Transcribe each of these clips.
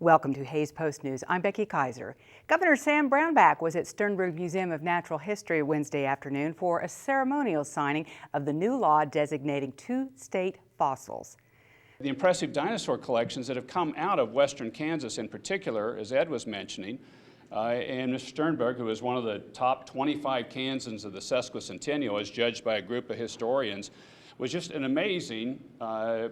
Welcome to Hays Post News. I'm Becky Kaiser. Governor Sam Brownback was at Sternberg Museum of Natural History Wednesday afternoon for a ceremonial signing of the new law designating 2 state fossils. The impressive dinosaur collections that have come out of western Kansas in particular, as Ed was mentioning, and Mr. Sternberg, who is one of the top 25 Kansans of the sesquicentennial, as judged by a group of historians, was just an amazing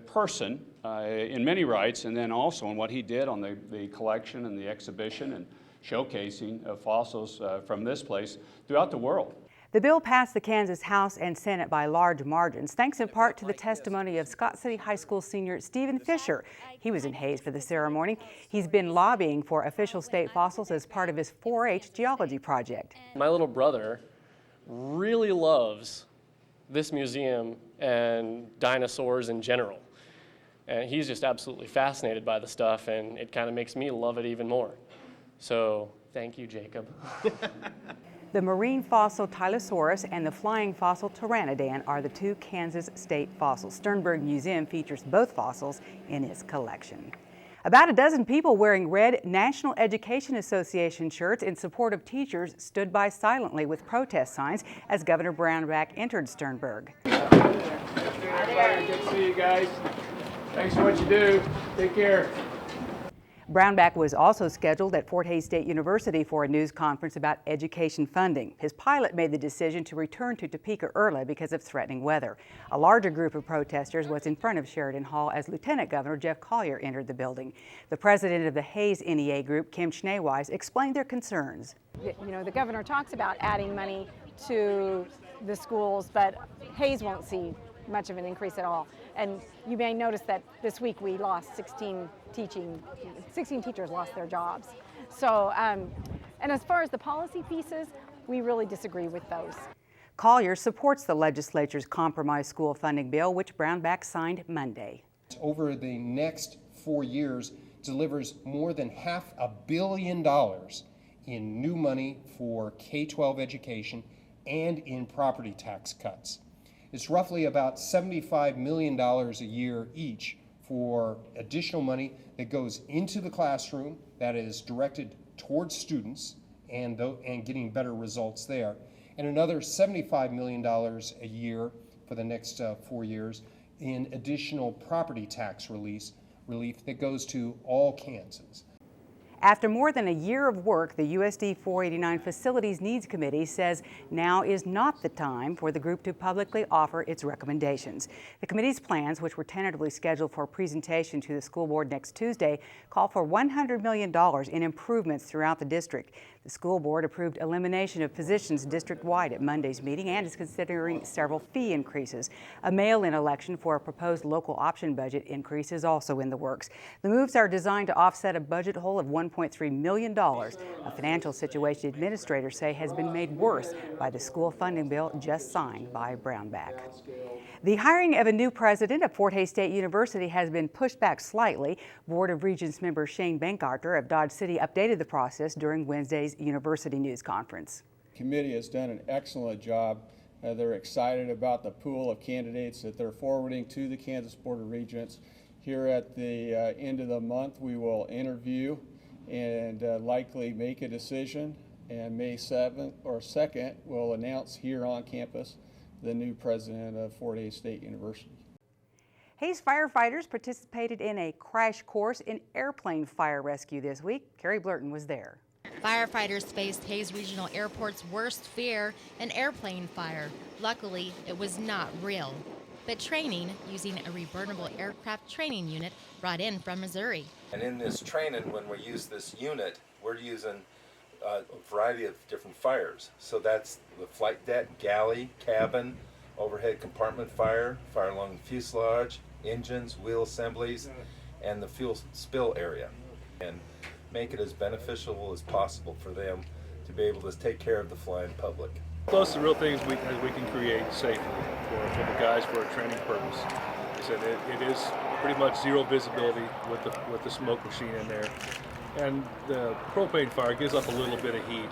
person in many rights, and then also in what he did on the collection and the exhibition and showcasing of fossils from this place throughout the world. The bill passed the Kansas House and Senate by large margins, thanks in part to the testimony of Scott City High School senior Stephen Fisher. He was in Hays for the ceremony. He's been lobbying for official state fossils as part of his 4-H geology project. My little brother really loves this museum and dinosaurs in general. And he's just absolutely fascinated by the stuff, and it kind of makes me love it even more. So thank you, Jacob. The marine fossil Tylosaurus and the flying fossil Pteranodon are the 2 Kansas state fossils. Sternberg Museum features both fossils in its collection. About a dozen people wearing red National Education Association shirts in support of teachers stood by silently with protest signs as Governor Brownback entered Sternberg. Good to see you guys. Thanks for what you do. Take care. Brownback was also scheduled at Fort Hays State University for a news conference about education funding. His pilot made the decision to return to Topeka early because of threatening weather. A larger group of protesters was in front of Sheridan Hall as Lieutenant Governor Jeff Collier entered the building. The president of the Hays NEA group, Kim Schneeweiss, explained their concerns. You know, the governor talks about adding money to the schools, but Hays won't see much of an increase at all. And you may notice that this week we lost 16 teachers lost their jobs. So, and as far as the policy pieces, we really disagree with those. Collier supports the legislature's compromise school funding bill, which Brownback signed Monday. Over the next 4 years, delivers more than $500 million in new money for K-12 education and in property tax cuts. It's roughly about $75 million a year each for additional money that goes into the classroom that is directed towards students and getting better results there, and another $75 million a year for the next 4 years in additional property tax relief that goes to all Kansans. After more than a year of work, the USD 489 Facilities Needs Committee says now is not the time for the group to publicly offer its recommendations. The committee's plans, which were tentatively scheduled for presentation to the school board next Tuesday, call for $100 million in improvements throughout the district. The school board approved elimination of positions district-wide at Monday's meeting and is considering several fee increases. A mail-in election for a proposed local option budget increase is also in the works. The moves are designed to offset a budget hole of $1.3 million, a financial situation administrators say has been made worse by the school funding bill just signed by Brownback. The hiring of a new president of Fort Hays State University has been pushed back slightly. Board of Regents member Shane Bankarter of Dodge City updated the process during Wednesday's university news conference. The committee has done an excellent job. They're excited about the pool of candidates that they're forwarding to the Kansas Board of Regents. Here at the end of the month, we will interview and likely make a decision, and May 7th or 2nd we'll announce here on campus the new president of Fort Hays State University. Hays firefighters participated in a crash course in airplane fire rescue this week. Carrie Blurton was there. Firefighters faced Hays Regional Airport's worst fear, an airplane fire. Luckily, it was not real, but training using a reburnable aircraft training unit brought in from Missouri. And in this training, when we use this unit, we're using a variety of different fires. So that's the flight deck, galley, cabin, overhead compartment fire, fire along the fuselage, engines, wheel assemblies, and the fuel spill area. And make it as beneficial as possible for them to be able to take care of the flying public. Close to real things we can create safely for the guys for a training purpose. So it is pretty much zero visibility with the smoke machine in there. And the propane fire gives up a little bit of heat.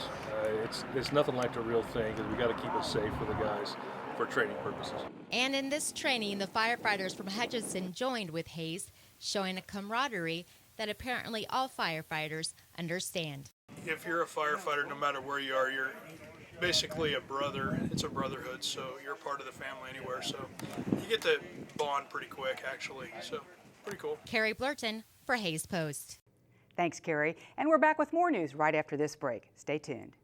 It's nothing like the real thing because we got to keep it safe for the guys for training purposes. And in this training, the firefighters from Hutchinson joined with Hays, showing a camaraderie that apparently all firefighters understand. If you're a firefighter, no matter where you are, you're basically a brother. It's a brotherhood, so you're part of the family anywhere. So you get to bond pretty quick, actually. So pretty cool. Carrie Blurton for Hayes Post. Thanks, Carrie. And we're back with more news right after this break. Stay tuned.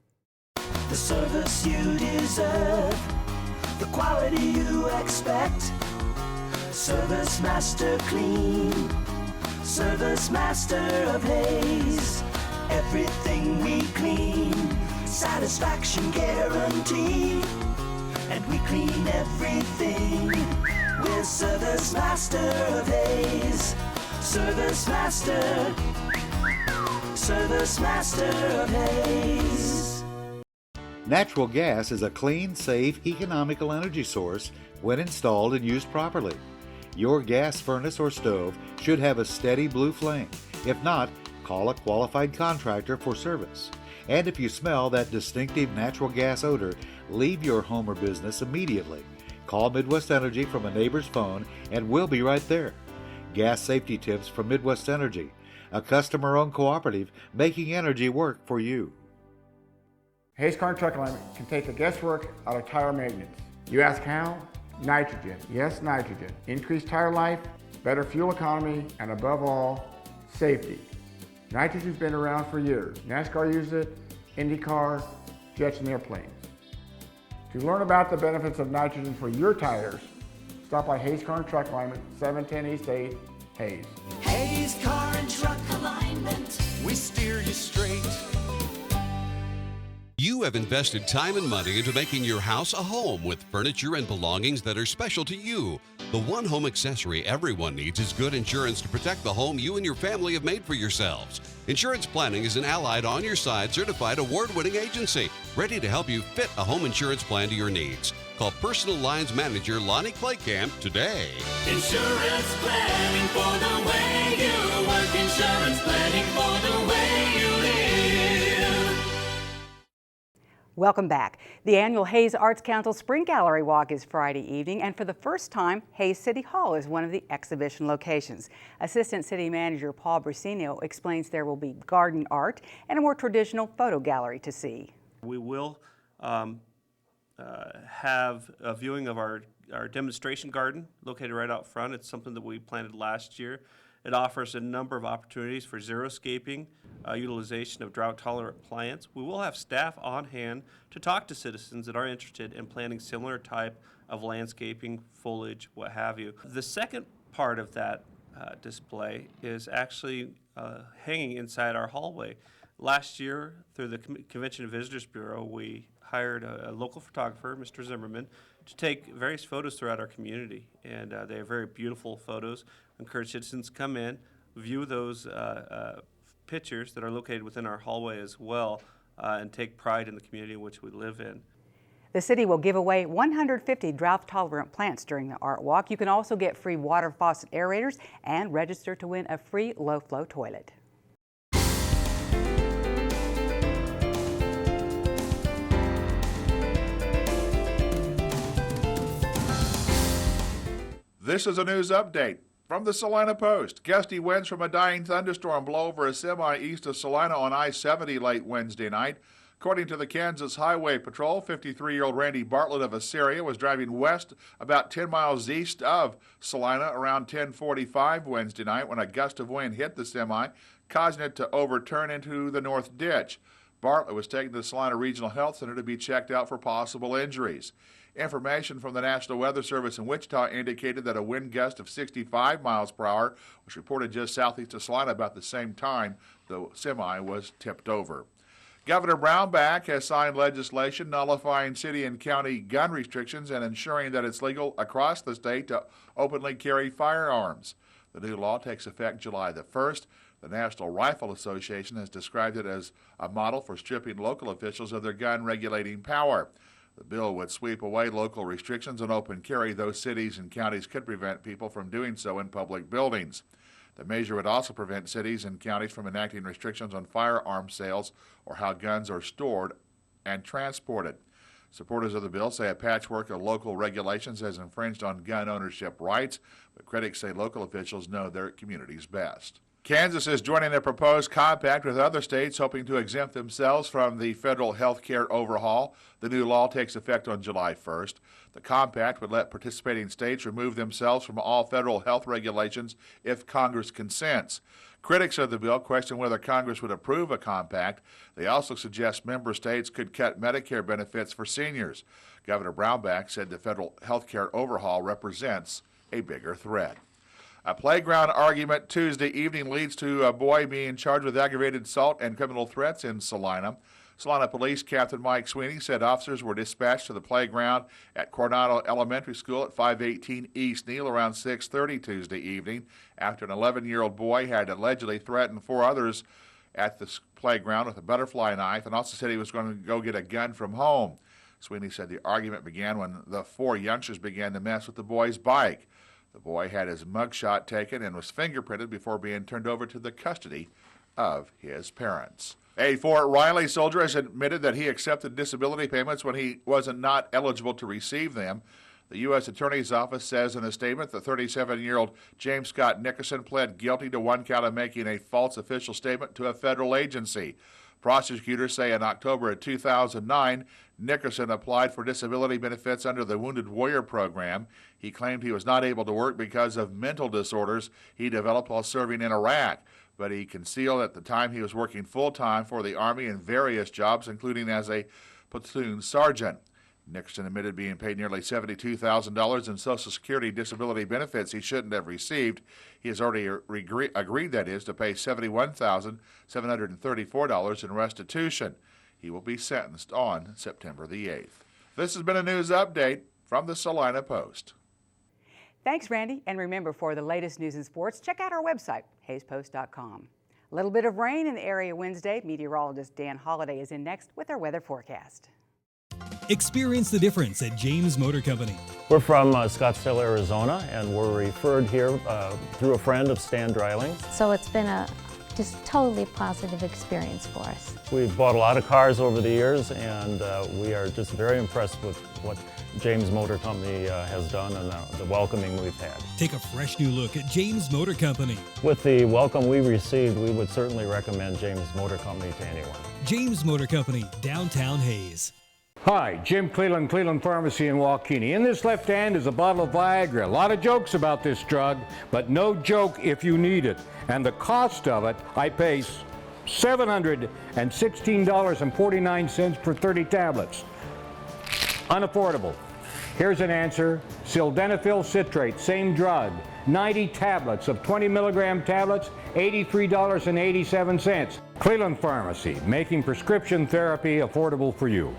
The service you deserve, the quality you expect. Service Master Clean, Service Master of Hayes. Everything we clean, satisfaction guarantee. And we clean everything with Service Master of Hayes. Service Master, Service Master of Hayes. Natural gas is a clean, safe, economical energy source when installed and used properly. Your gas furnace or stove should have a steady blue flame. If not, call a qualified contractor for service. And if you smell that distinctive natural gas odor, leave your home or business immediately. Call Midwest Energy from a neighbor's phone and we'll be right there. Gas safety tips from Midwest Energy, a customer-owned cooperative making energy work for you. Hayes Car and Truck Alignment can take the guesswork out of tire maintenance. You ask how? Nitrogen. Yes, nitrogen. Increased tire life, better fuel economy, and above all, safety. Nitrogen's been around for years. NASCAR uses it, IndyCar, jets and airplanes. To learn about the benefits of nitrogen for your tires, stop by Hayes Car and Truck Alignment, 710 East 8, Hayes. Hayes Car and Truck Alignment, we steer you straight. You have invested time and money into making your house a home with furniture and belongings that are special to you. The one home accessory everyone needs is good insurance to protect the home you and your family have made for yourselves. Insurance Planning is an Allied on your side certified award-winning agency ready to help you fit a home insurance plan to your needs. Call Personal Lines Manager Lonnie Claycamp today. Insurance planning for the way you work. Insurance planning for the way you live. Welcome back. The annual Hayes Arts Council Spring Gallery Walk is Friday evening, and for the first time, Hayes City Hall is one of the exhibition locations. Assistant City Manager Paul Brasino explains there will be garden art and a more traditional photo gallery to see. We will have a viewing of our demonstration garden located right out front. It's something that we planted last year. It offers a number of opportunities for xeriscaping, utilization of drought-tolerant plants. We will have staff on hand to talk to citizens that are interested in planting similar type of landscaping, foliage, what have you. The second part of that display is actually hanging inside our hallway. Last year, through the Convention and Visitors Bureau, we hired a local photographer, Mr. Zimmerman, to take various photos throughout our community. And they are very beautiful photos. I encourage citizens to come in, view those pictures that are located within our hallway as well, and take pride in the community in which we live in. The city will give away 150 drought-tolerant plants during the art walk. You can also get free water faucet aerators and register to win a free low-flow toilet. This is a news update from the Salina Post. Gusty winds from a dying thunderstorm blow over a semi east of Salina on I-70 late Wednesday night. According to the Kansas Highway Patrol, 53-year-old Randy Bartlett of Assyria was driving west about 10 miles east of Salina around 10:45 Wednesday night when a gust of wind hit the semi, causing it to overturn into the north ditch. Bartlett was taken to the Salina Regional Health Center to be checked out for possible injuries. Information from the National Weather Service in Wichita indicated that a wind gust of 65 miles per hour was reported just southeast of Salina about the same time the semi was tipped over. Governor Brownback has signed legislation nullifying city and county gun restrictions and ensuring that it's legal across the state to openly carry firearms. The new law takes effect July the 1st. The National Rifle Association has described it as a model for stripping local officials of their gun regulating power. The bill would sweep away local restrictions on open carry, though cities and counties could prevent people from doing so in public buildings. The measure would also prevent cities and counties from enacting restrictions on firearm sales or how guns are stored and transported. Supporters of the bill say a patchwork of local regulations has infringed on gun ownership rights, but critics say local officials know their communities best. Kansas is joining a proposed compact with other states hoping to exempt themselves from the federal health care overhaul. The new law takes effect on July 1st. The compact would let participating states remove themselves from all federal health regulations if Congress consents. Critics of the bill question whether Congress would approve a compact. They also suggest member states could cut Medicare benefits for seniors. Governor Brownback said the federal health care overhaul represents a bigger threat. A playground argument Tuesday evening leads to a boy being charged with aggravated assault and criminal threats in Salina. Salina Police Captain Mike Sweeney said officers were dispatched to the playground at Coronado Elementary School at 518 East Neal around 6:30 Tuesday evening after an 11-year-old boy had allegedly threatened 4 others at the playground with a butterfly knife and also said he was going to go get a gun from home. Sweeney said the argument began when the 4 youngsters began to mess with the boy's bike. The boy had his mugshot taken and was fingerprinted before being turned over to the custody of his parents. A Fort Riley soldier has admitted that he accepted disability payments when he wasn't not eligible to receive them. The U.S. Attorney's Office says in a statement that 37-year-old James Scott Nickerson pled guilty to 1 count of making a false official statement to a federal agency. Prosecutors say in October of 2009, Nickerson applied for disability benefits under the Wounded Warrior Program. He claimed he was not able to work because of mental disorders he developed while serving in Iraq, but he concealed at the time he was working full-time for the Army in various jobs, including as a platoon sergeant. Nickerson admitted being paid nearly $72,000 in Social Security disability benefits he shouldn't have received. He has already agreed, that is, to pay $71,734 in restitution. He will be sentenced on September the 8th. This has been a news update from the Salina Post. Thanks, Randy. And remember, for the latest news and sports, check out our website, hayespost.com. A little bit of rain in the area Wednesday. Meteorologist Dan Holliday is in next with our weather forecast. Experience the difference at James Motor Company. We're from Scottsdale, Arizona, and we're referred here through a friend of Stan Dreiling. So it's been a just totally positive experience for us. We've bought a lot of cars over the years, and we are just very impressed with what James Motor Company has done and the welcoming we've had. Take a fresh new look at James Motor Company. With the welcome we received, we would certainly recommend James Motor Company to anyone. James Motor Company, downtown Hayes. Hi, Jim Cleland, Cleland Pharmacy in Waukegan. In this left hand is a bottle of Viagra. A lot of jokes about this drug, but no joke if you need it. And the cost of it, I pay $716.49 for 30 tablets. Unaffordable. Here's an answer. Sildenafil citrate, same drug. 90 tablets of 20 milligram tablets, $83.87. Cleland Pharmacy, making prescription therapy affordable for you.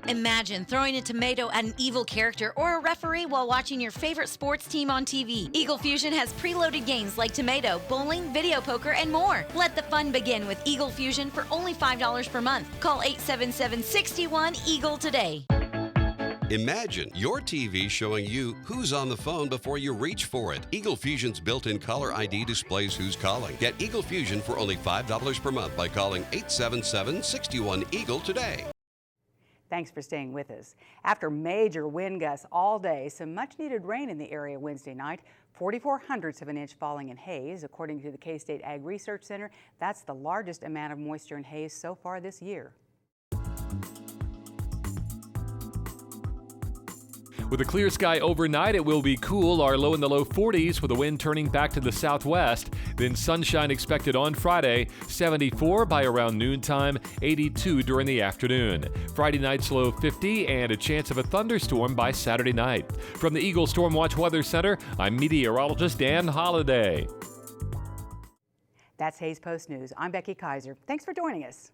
Imagine throwing a tomato at an evil character or a referee while watching your favorite sports team on TV. Eagle Fusion has preloaded games like Tomato, bowling, video poker, and more. Let the fun begin with Eagle Fusion for only $5 per month. Call 877-61-EAGLE today. Imagine your TV showing you who's on the phone before you reach for it. Eagle Fusion's built-in caller ID displays who's calling. Get Eagle Fusion for only $5 per month by calling 877-61-EAGLE today. Thanks for staying with us. After major wind gusts all day, some much-needed rain in the area Wednesday night. 4/400ths of an inch falling in Hayes. According to the K-State Ag Research Center, that's the largest amount of moisture in Hayes so far this year. With a clear sky overnight, it will be cool. Our low in the low 40s with the wind turning back to the southwest. Then sunshine expected on Friday, 74 by around noontime, 82 during the afternoon. Friday night's low 50 and a chance of a thunderstorm by Saturday night. From the Eagle Storm Watch Weather Center, I'm meteorologist Dan Holliday. That's Hayes Post News. I'm Becky Kaiser. Thanks for joining us.